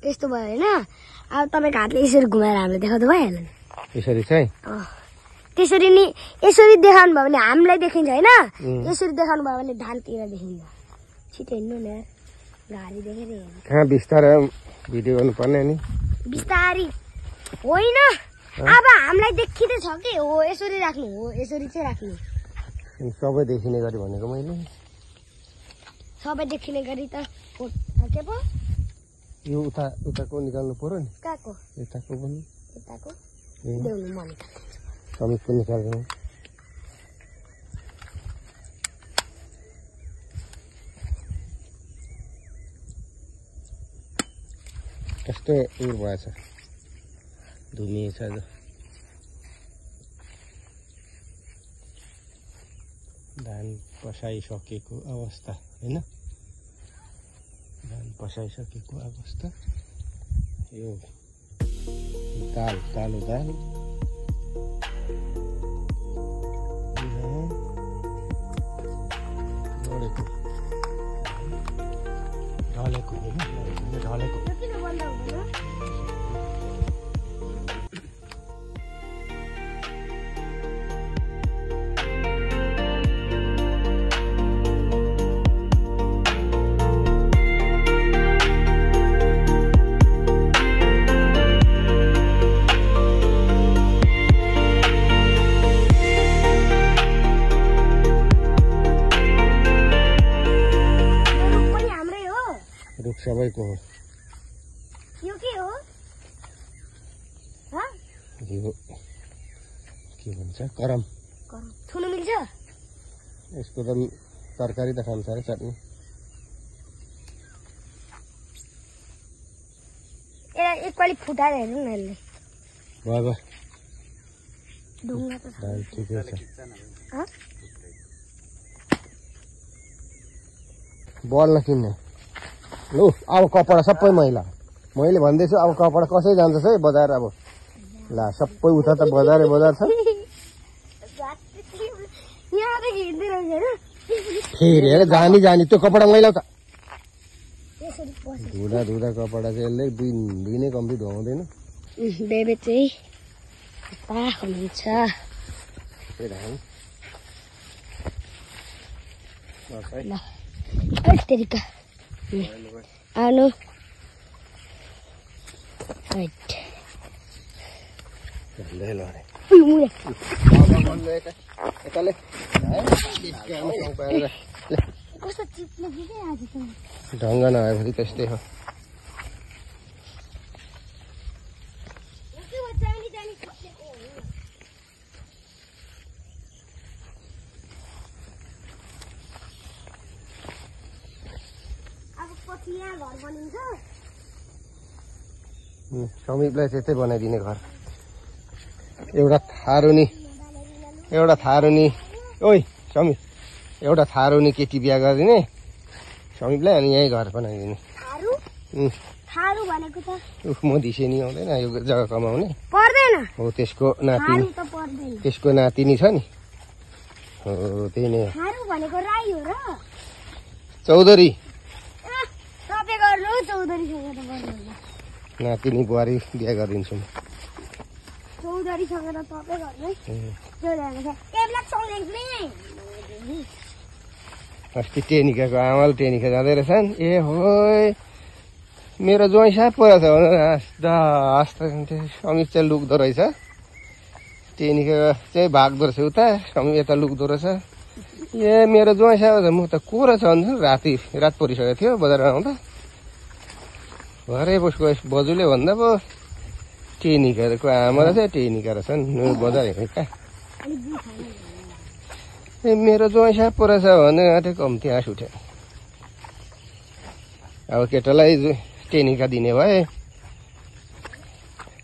त्यस्तो भयो हैन अब तपाईको हातले यसरी घुमाएर हामीले देखाउँदा भइहाल्यो नि यसरी चाहिँ त्यसरी नि यसरी देखाउनु भयो भने हामीलाई देखिन्छ हैन यसरी देखाउनु भयो भने धानतिर देखिन्छ छिटो हिँड्नु न गाडी देखेर हिँड्नु कहाँ बिस्तारै भिडियो गर्नु पर्ने नि बिस्तारी होइन अब हामीलाई देखिदै छ के हो यसरी राख्नु हो यसरी चाहिँ राख्नु सबै देखिने गरी भनेको मैले सबै देखिने गरी त के पो यो उताको निकाल्नु पर्यो नि काको यताको पनि यताको देउनु म निकाल्छु समीपको निकाल्नु कस्तो उर भएछ धुमिएछ आज धान पसाइसकेको अवस्था हैन धान पसाइसकेको अवस्था यो दाल कालो दाल ढलेको ढलेको सबैको हो यो के हो यो के भन्छ करम छुनु मिल्छ यसको त तरकारी त खान्छ अरे चटनी एकपालि फुटाएर हेर्नु न यसले बाबा ढुङ्गा त ठिकै छ बल नकिन्ने लु अब कपडा सबै मैला मैले भन्दैछु अब कपडा कसै जान्छ है बजार अब ला सबै उता त बजार छ फेरि हेर जानी त्यो कपडा मैला त धुँदा कपडा चाहिँ यसले दुई नै कम्प्लिट हुँदैन बेबे चाहिँ हुनुहुन्छ आउनु ढङ्ग नभएपछि त्यस्तै हो समीपलाई त्यस्तै बनाइदिने घर एउटा थारुनी ओइ समीप एउटा थारुनी केटी बिहा गरिदिने समीपलाई अनि यही घर बनाइदिने म धिसे नि आउँदैन यो जग्गा कमाउने हो त्यसको नातिनी छ नि हो त्यही नै चौधरी नातिनी बुहारी बिहा गरिदिन्छु म अस्ति टेनिकाको आमाले टेनिका जाँदै रहेछन् ए हो मेरो ज्वाइँ साप परेछ समीप चाहिँ लुक्दो रहेछ टेनिका चाहिँ भाग्दो रहेछ उता समीप यता लुक्दो रहेछ ए मेरो ज्वाइँ साप म त को रहेछ भन्छु रात परिसकेको थियो बजारमा आउँदा भरे उसको बजुले भन्दा पो टेनिकाको आमा रहेछ टेनिका रहेछन् बजार हिँडेका ए मेरो ज्वाइँ साप परेछ भने आँटे कम्ती हाँस उठ्यो अब केटालाई टेनिका दिने भए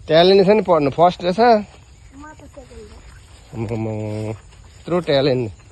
ट्यालेन्ट छ नि पढ्नु फर्स्ट रहेछ यत्रो ट्यालेन्ट